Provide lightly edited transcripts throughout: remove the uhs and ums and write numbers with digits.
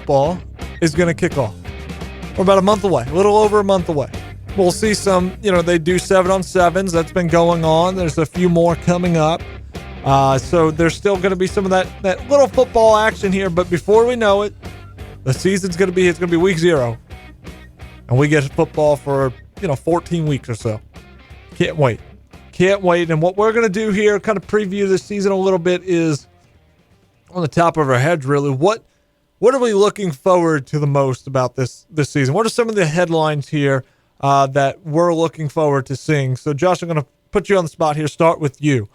football is going to kick off. We're about a month away, a little over a month away. We'll see some, they do 7-on-7s. That's been going on. There's a few more coming up. So there's still going to be some of that little football action here. But before we know it, the season's going to be week 0. And we get football for, 14 weeks or so. Can't wait. And what we're going to do here, kind of preview this season a little bit, is on the top of our heads, really. What are we looking forward to the most about this season? What are some of the headlines here that we're looking forward to seeing? So, Josh, I'm going to put you on the spot here. Start with you.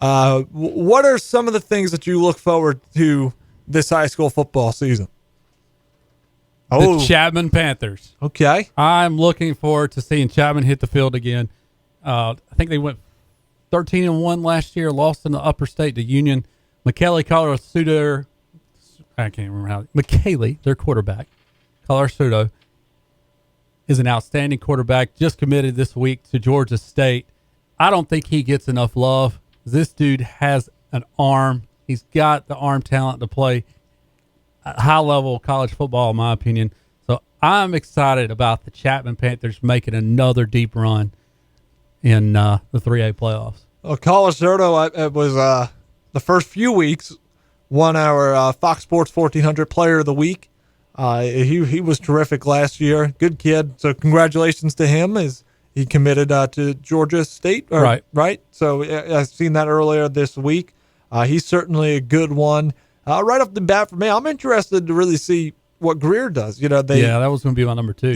What are some of the things that you look forward to this high school football season? The Chapman Panthers. Okay. I'm looking forward to seeing Chapman hit the field again. I think they went 13-1 last year, lost in the upper state to Union. McKaylee Colorado, I can't remember how. McKaylee, their quarterback, Colorado, is an outstanding quarterback, just committed this week to Georgia State. I don't think he gets enough love. This dude has an arm. He's got the arm talent to play high-level college football, in my opinion. So I'm excited about the Chapman Panthers making another deep run in the 3A playoffs. Well, Colorado was the first few weeks won our Fox Sports 1400 Player of the Week. He was terrific last year. Good kid. So congratulations to him as he committed to Georgia State. Right. So I've seen that earlier this week. He's certainly a good one. Right off the bat for me, I'm interested to really see what Greer does. That was going to be my number 2.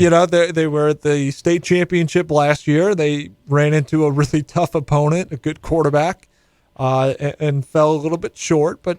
They were at the state championship last year. They ran into a really tough opponent, a good quarterback, and fell a little bit short. But,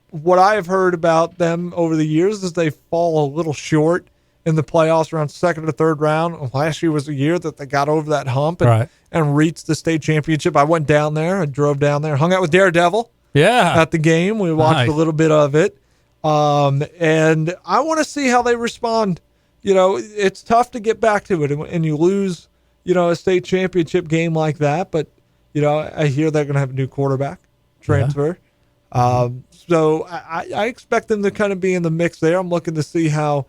what I've heard about them over the years is they fall a little short in the playoffs around second or third round. Last year was a year that they got over that hump and reached the state championship. I went down there. I drove down there, hung out with Daredevil at the game. We watched a little bit of it. And I want to see how they respond. It's tough to get back to it, and you lose, a state championship game like that. But, I hear they're going to have a new quarterback transfer. So I expect them to kind of be in the mix there. I'm looking to see how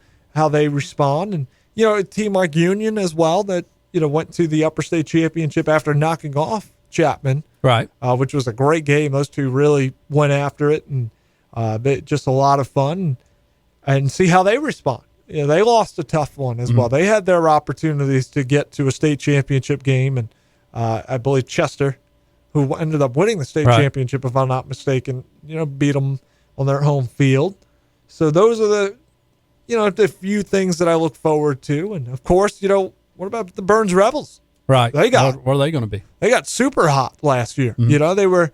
they respond. And, a team like Union as well that, went to the upper state championship after knocking off Chapman, which was a great game. Those two really went after it, and just a lot of fun, and see how they respond. They lost a tough one as well. They had their opportunities to get to a state championship game, and I believe Chester, who ended up winning the state championship, if I'm not mistaken, beat them on their home field. So those are the few things that I look forward to. And of course, what about the Burns Rebels? Right. What are they going to be? They got super hot last year. They were.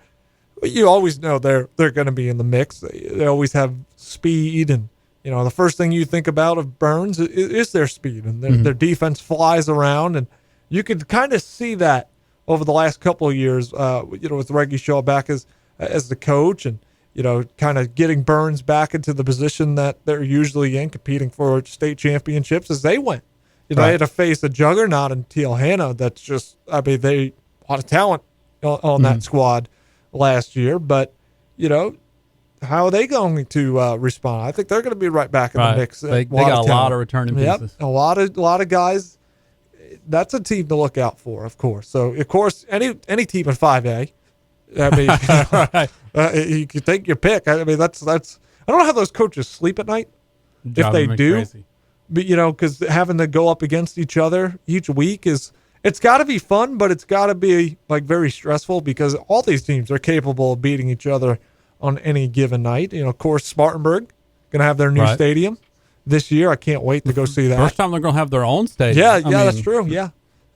You always know they're going to be in the mix. They always have speed, and the first thing you think about of Burns is their speed, and their defense flies around, and you could kind of see that over the last couple of years. With Reggie Shaw back as the coach, and kind of getting Burns back into the position that they're usually in, competing for state championships as they went. They had to face a juggernaut in Teal Hanna. That's just, they a lot of talent on that squad last year, but how are they going to respond? I think they're going to be right back in the mix. They got a lot of returning pieces. A lot of guys. That's a team to look out for, of course. So, of course, any team in 5A. You can take your pick. That's. I don't know how those coaches sleep at night. If they do, crazy. But because having to go up against each other each week it's got to be fun, but it's got to be very stressful because all these teams are capable of beating each other on any given night. Of course, Spartanburg going to have their new stadium this year. I can't wait to go see that. First time they're going to have their own stadium. Yeah, that's true. Yeah.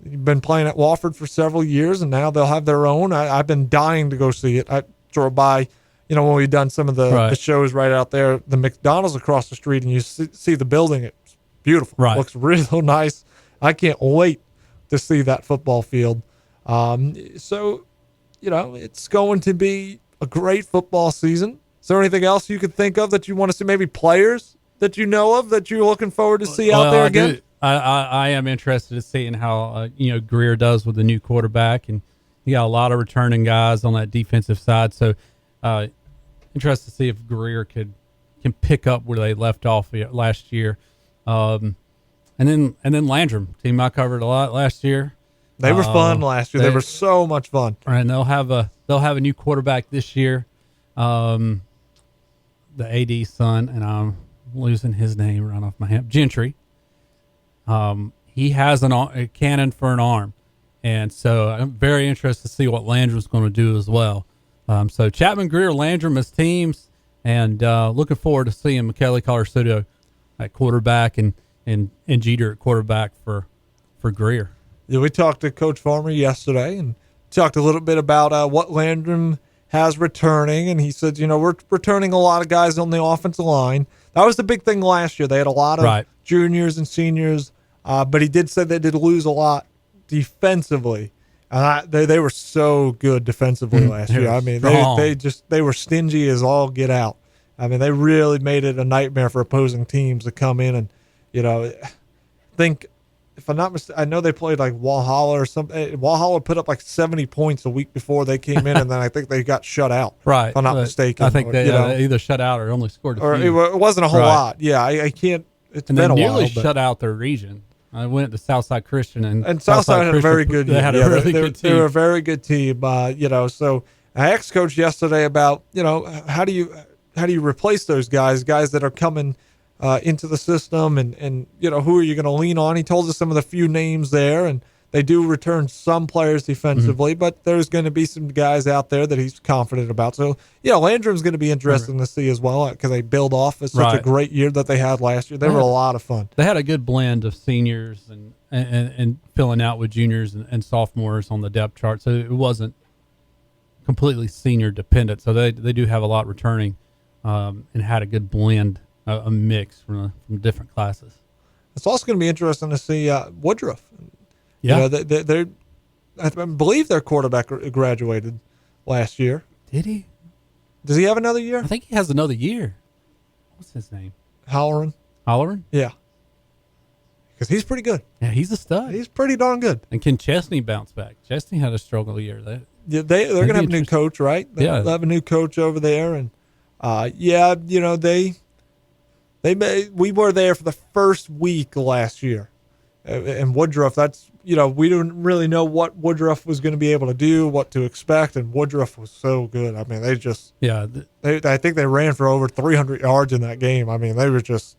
You've been playing at Wofford for several years, and now they'll have their own. I've been dying to go see it. I drove by, when we've done some of the shows right out there, the McDonald's across the street, and you see the building. It's beautiful. It looks really nice. I can't wait to see that football field. So, it's going to be a great football season. Is there anything else you could think of that you want to see? Maybe players that you know of that you're looking forward to see out there again? I am interested in seeing how Greer does with the new quarterback, and you got a lot of returning guys on that defensive side. So interested to see if Greer could can pick up where they left off last year. And then Landrum, team I covered a lot last year. They were fun last year. They were so much fun. And they'll have a new quarterback this year. The AD's son, and I'm losing his name right off my head. Gentry. He has a cannon for an arm, and so I'm very interested to see what Landrum's going to do as well. So Chapman, Greer, Landrum as teams, and looking forward to seeing McKelly Colorado at quarterback and Jeter at quarterback for Greer. Yeah, we talked to Coach Farmer yesterday and talked a little bit about what Landrum has returning, and he said, we're returning a lot of guys on the offensive line. That was the big thing last year. They had a lot of juniors and seniors, but he did say they did lose a lot defensively. They were so good defensively last year. I mean, they were stingy as all get out. I mean, they really made it a nightmare for opposing teams to come in and, if I'm not mistaken, I know they played like Walhalla or something. Walhalla put up like 70 points a week before they came in, and then I think they got shut out. Right. If I'm not mistaken. I think they either shut out or only scored a few. Or it wasn't a whole lot. Yeah, I can't. It's and been a while. They nearly shut out their region. I went to Southside Christian, and Southside had a very good. They had a really good team. They were a very good team. So I asked Coach yesterday about how do you replace those guys that are coming into the system, and who are you going to lean on? He told us some of the few names there, and they do return some players defensively, but there's going to be some guys out there that he's confident about. So Landrum's going to be interesting to see as well, because they build off of such a great year that they had last year. They were a lot of fun. They had a good blend of seniors and filling out with juniors and sophomores on the depth chart, so it wasn't completely senior dependent. So they do have a lot returning, and had a good blend. A mix from different classes. It's also going to be interesting to see Woodruff. Yeah, I believe their quarterback graduated last year. Did he? Does he have another year? I think he has another year. What's his name? Halloran. Yeah, because he's pretty good. Yeah, he's a stud. He's pretty darn good. And can Chesney bounce back? Chesney had a struggle year. They're going to have a new coach, right? They'll have a new coach over there, and we were there for the first week last year, and Woodruff. That's we didn't really know what Woodruff was going to be able to do, what to expect, and Woodruff was so good. I mean, they just I think they ran for over 300 yards in that game. I mean, they were just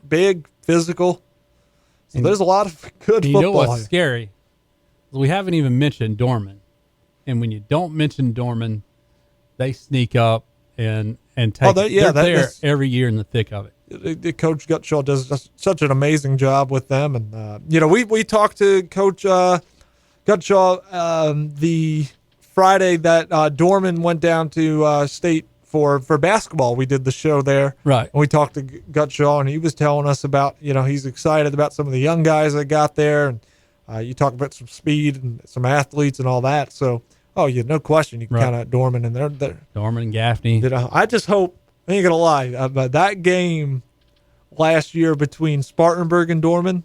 big, physical. So there's a lot of good football. You know what's scary? We haven't even mentioned Dorman, and when you don't mention Dorman, they sneak up and take. They're there every year in the thick of it. Coach Gutshaw does such an amazing job with them, and we talked to Coach Gutshaw the Friday that Dorman went down to state for basketball. We did the show there, right? And we talked to Gutshaw, and he was telling us about he's excited about some of the young guys that got there, and you talk about some speed and some athletes and all that. So no question you can count out Dorman, and they're Dorman and Gaffney. I just hope. I ain't gonna lie, but that game last year between Spartanburg and Dorman,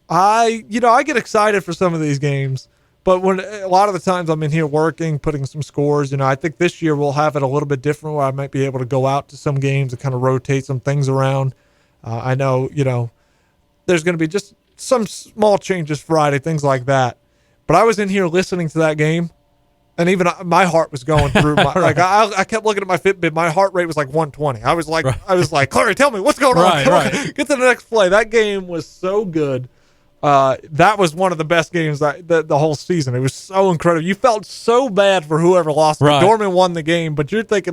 I get excited for some of these games, but when a lot of the times I'm in here working, putting some scores, I think this year we'll have it a little bit different, where I might be able to go out to some games and kind of rotate some things around. I know, there's going to be just some small changes Friday, things like that, but I was in here listening to that game. And even my heart was going through. I kept looking at my Fitbit. My heart rate was like 120. I was like, Clary, tell me what's going on. Get to the next play. That game was so good. That was one of the best games the whole season. It was so incredible. You felt so bad for whoever lost. Right. Dorman won the game, but you're thinking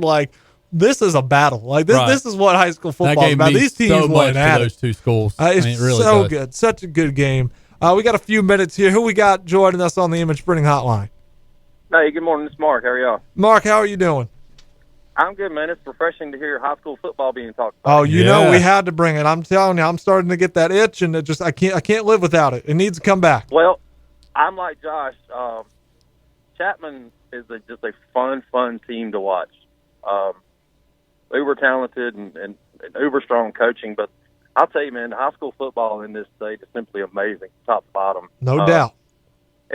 this is a battle. This is what high school football is about. These teams so much for those two schools. It's really so good. Such a good game. We got a few minutes here. Who we got joining us on the Image Printing Hotline? Hey, good morning. It's Mark. How are y'all? Mark, how are you doing? I'm good, man. It's refreshing to hear high school football being talked about. Oh, we had to bring it. I'm telling you, I'm starting to get that itch, and I can't live without it. It needs to come back. Well, I'm like Josh. Chapman is just a fun team to watch. Uber talented and uber strong coaching, but I'll tell you, man, high school football in this state is simply amazing, top to bottom. No doubt.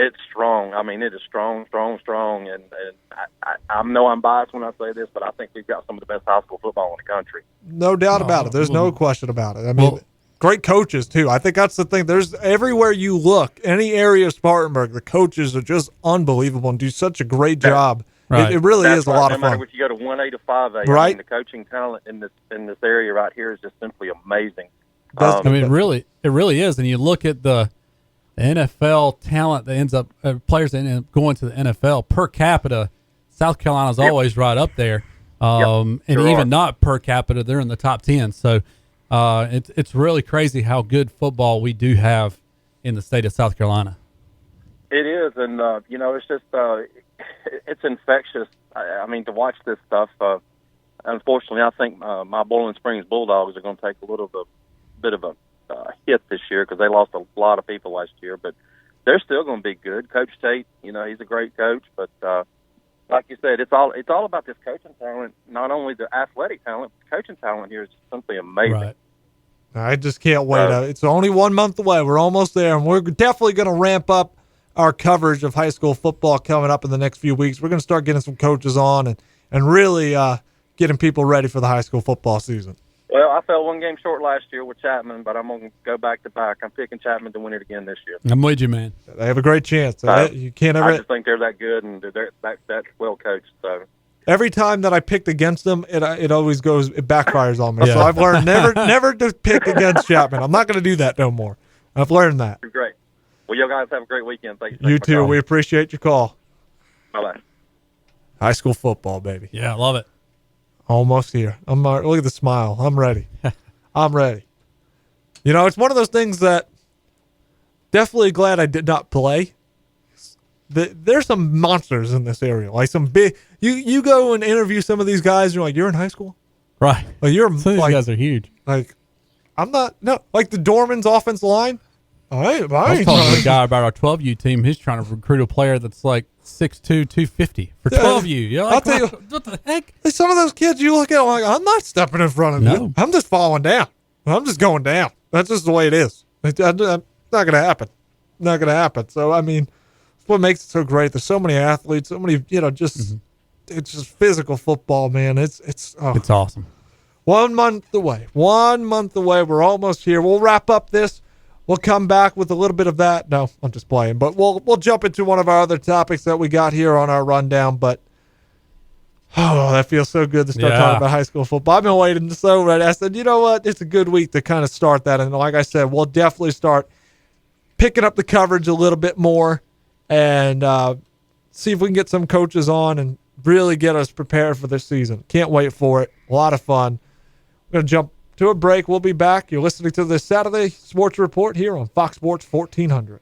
It's strong. I mean, it is strong, and I know I'm biased when I say this, but I think we've got some of the best high school football in the country. No doubt about it. There's no question about it. I mean, great coaches too. I think that's the thing. There's everywhere you look, any area of Spartanburg, the coaches are just unbelievable and do such a great job. Right. It really is a lot of No matter fun. if you go to 1A to 5A, Right. I mean, the coaching talent in this area right here is just simply amazing. That's- I mean, it really is. And you look at the NFL talent that ends up players that end up going to the NFL per capita. South Carolina's always right up there, and sure even are. not per capita, they're in the top 10. So it's really crazy how good football we do have in the state of South Carolina. It is, and it's just it's infectious. I mean, to watch this stuff. Unfortunately, I think my Boiling Springs Bulldogs are going to take a little bit of a hit this year because they lost a lot of people last year, but they're still going to be good. Coach Tate, he's a great coach, but like you said, it's all about this coaching talent. Not only the athletic talent, but the coaching talent here is just simply amazing. Right. I just can't wait. It's only 1 month away. We're almost there, and we're definitely going to ramp up our coverage of high school football coming up in the next few weeks. We're going to start getting some coaches on and really getting people ready for the high school football season. Well, I fell one game short last year with Chapman, but I'm going to go back to back. I'm picking Chapman to win it again this year. I'm with you, man. They have a great chance. You can't I ever. just think they're that good and they're that well coached. So Every time that I picked against them, it always backfires on me. Yeah. So I've learned never to pick against Chapman. I'm not going to do that no more. I've learned that. you're great. Well, you guys have a great weekend. Thank you. You too. We appreciate your call. Bye-bye. High school football, baby. Yeah, I love it. Almost here. Look at the smile. I'm ready. I'm ready. It's one of those things that definitely glad I did not play. There's some monsters in this area. Like some big. You go and interview some of these guys. You're like, you're in high school. Right. Like you're Some of these like, guys are huge. like, I'm not. No, like the Dorman's offensive line. I I was ain't talking to trying- a guy about our 12U team. He's trying to recruit a player that's like 6'2", 250 for 12U. You're like, I'll tell you- what the heck? Like, some of those kids you look at, like, I'm not stepping in front of No. you. I'm just falling down. I'm just going down. That's just the way it is. It's not going to happen. Not going to happen. So, I mean, it's what makes it so great. There's so many athletes, so many, just, it's just physical football, man. It's awesome. 1 month away. 1 month away. We're almost here. We'll wrap up this. We'll come back with a little bit of that. No, I'm just playing. But we'll jump into one of our other topics that we got here on our rundown. But that feels so good to start talking about high school football. I've been waiting so ready. I said, you know what? It's a good week to kind of start that. And like I said, we'll definitely start picking up the coverage a little bit more and see if we can get some coaches on and really get us prepared for this season. Can't wait for it. A lot of fun. We're going to jump to a break. We'll be back. You're listening to the Saturday Sports Report here on Fox Sports 1400.